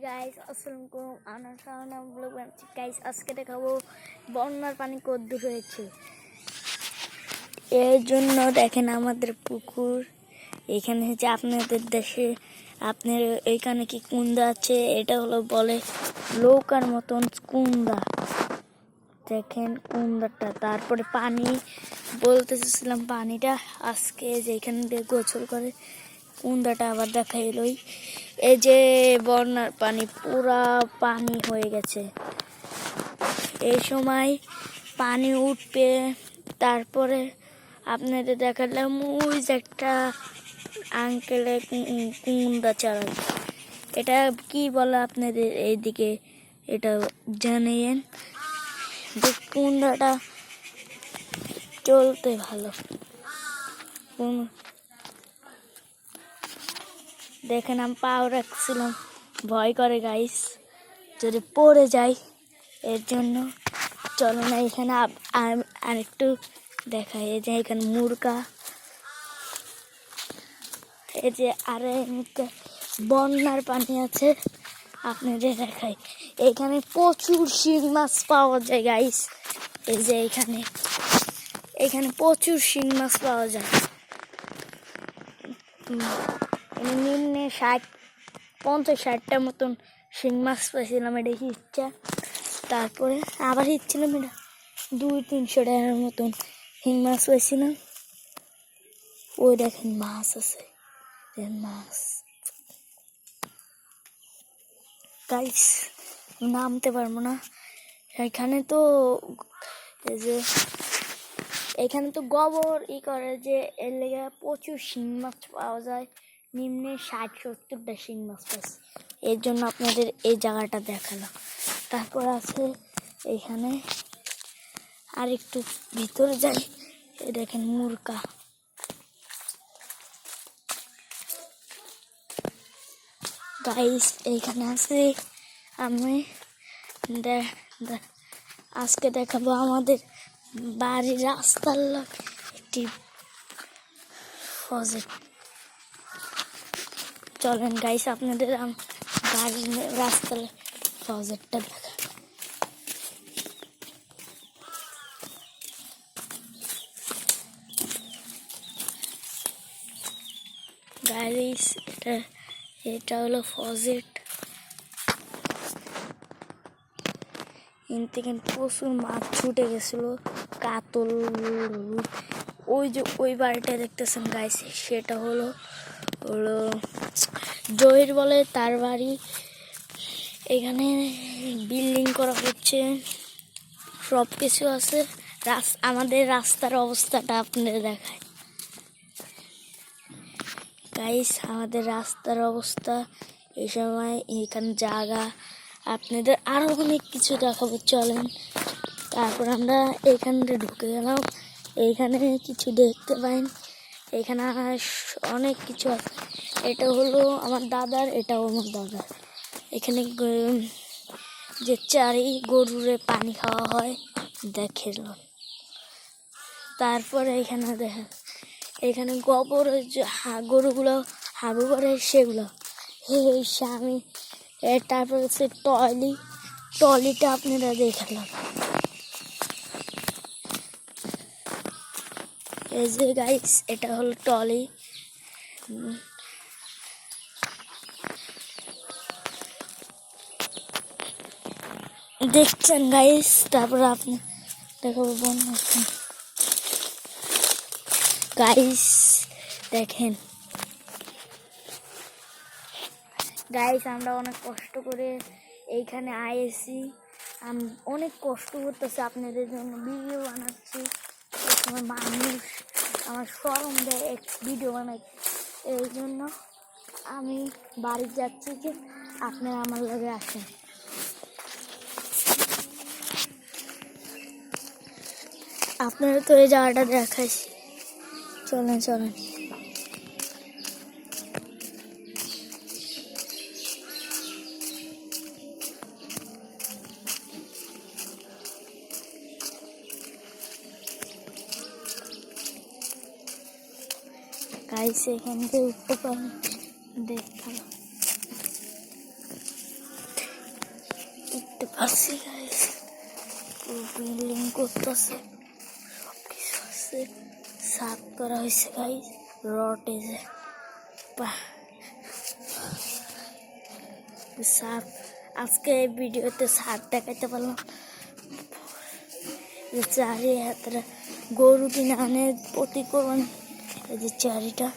Guys, আসসালামু আলাইকুম। আমার সামনে ব্লগ বানাচ্ছি গাইস। আজকে দেখাবো বন্যার পানি কদ্দূর হয়েছে। এর জন্য দেখেন আমাদের পুকুর এখানে হচ্ছে। আপনাদের দেশে আপনার এইখানে কি কুন্দা আছে? এটা হলো বলে নৌকার মতন কুন্দা। দেখেন কুন্দাটা, তারপরে পানি বলতেছিলাম পানিটা আজকে যেখানে দিয়ে গোসল করে কুন্দাটা আবার দেখাইলই। এই যে বন্যার পানি পুরা পানি হয়ে গেছে। এই সময় পানি উঠবে, তারপরে আপনাদের দেখালাম ওই যে একটা আঙ্কেলে কুন্ডা চালান। এটা কি বলে আপনাদের এইদিকে এটা জানেন? যে কুন্ডাটা চলতে ভালো। দেখেন আমি পাও রাখছিলাম, ভয় করে গাইস যদি পড়ে যাই। এর জন্য চলো না এখানে আরেকটু দেখাই। এই যে এখানে মুরগা, এই যে আরে বন্যার পানি আছে আপনাদের দেখাই। এখানে প্রচুর শিং মাছ পাওয়া যায় গাইস। এই যে এখানে প্রচুর শিং মাছ পাওয়া যায়। নিম্নে 50-60টা মতন শিং মাছ পাইছিলাম। এটা ইচ্ছা, তারপরে আবার ইচ্ছিলাম এটা 200-300 টাকার মতন শিং মাছ পাইছিলাম। ওই দেখেন মাছ আছে, মাছ গাইস নামতে পারবো না। এখানে তো এই যে এখানে তো গোবর করে যে এর লেগে প্রচুর শিং মাছ পাওয়া যায়। নিম্নে 60-70টা শিং মাছ পাইছে। এর জন্য আপনাদের এই জায়গাটা দেখালাম। তারপর আছে এইখানে আর একটু ভিতরে যাই। এই দেখেন মুরগা, গাইস এইখানে আছে। আমি আজকে দেখাবো আমাদের বাড়ির রাস্তার একটি প্রজেক্ট। চলেন গাইস আপনাদের বাড়ির রাস্তার প্রজেক্টটা দেখা। গাইস এটা হলো প্রজেক্ট। এর থেকে প্রচুর মাছ ছুটে গেছিল, কাতল। ওই যে ওই বাড়িটা দেখতেছেন গাইস, সেটা হলো জহির বলে তার বাড়ি। এখানে বিল্ডিং করা হচ্ছে, সব কিছু আছে। আমাদের রাস্তার অবস্থাটা আপনাদের দেখায় গাইস। আমাদের রাস্তার অবস্থা এই সময় এখানে জায়গা আপনাদের আরো অনেক কিছু দেখাবো। চলেন তারপর আমরা এইখানটা ঢুকে গেলাম। এইখানে কিছু দেখতে পাইন, এখানে অনেক কিছু আছে। এটা হলো আমার দাদার, এটাও আমার দাদার। এখানে যে চারি গরুরে পানি খাওয়া হয় দেখেন। তারপরে এখানে দেখেন এখানে গোবর গরুগুলো হাগু করে সেগুলো এই স্বামী। তারপর হচ্ছে টলিটা আপনারা দেখালাম। এই যে গাইস এটা হলো টলি। দেখছেন গাইস, তারপর আপনি দেখাবো গাইস। দেখেন গাইস আমরা অনেক কষ্ট করে এইখানে আইছি। আমি অনেক কষ্ট করতেছি আপনাদের জন্য, ভিডিও বানাচ্ছি। মানুষ আমার শরম দেয় ভিডিও বানাচ্ছি। এই জন্য আমি বাড়ি যাচ্ছি, যে আপনারা আমার লগে আসেন। আপনারা তো এই জায়গাটা দেখাইছি। চলেন গাইস এখান থেকে উঠতে পারেন দেখালাম। আসছি গাইস, বিল্ডিং করতেছে, সব কিছু আছে, সাফ করা হয়েছে গাইস, রটে যে সাপ। আজকে এই ভিডিওতে সাপ দেখাইতে পারলাম। চারি হাতরা গরু কিনে আনে প্রতি কোরবানি, এই যে চারিটা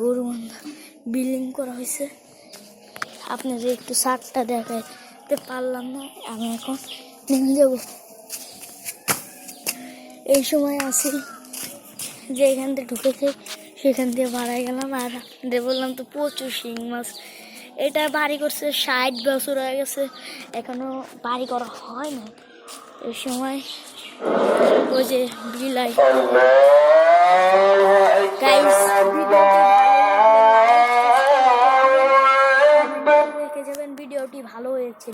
গরু বিল্ডিং করা হয়েছে। আপনাদের একটু সারটা দেখাইতে পারলাম না, আমি এখন নেমে যাব। এই সময় আসি যে এখান থেকে ঢুকেছে সেখান দিয়ে বাড়াই গেলাম, আর আপনাদের বললাম তো প্রচুর শিং মাছ। এটা বাড়ি করছে 60 বছর হয়ে গেছে, এখনো বাড়ি করা হয় না। এই সময় ওই যে বিলাই গাইস, ভিডিওটি ভালো হয়েছে।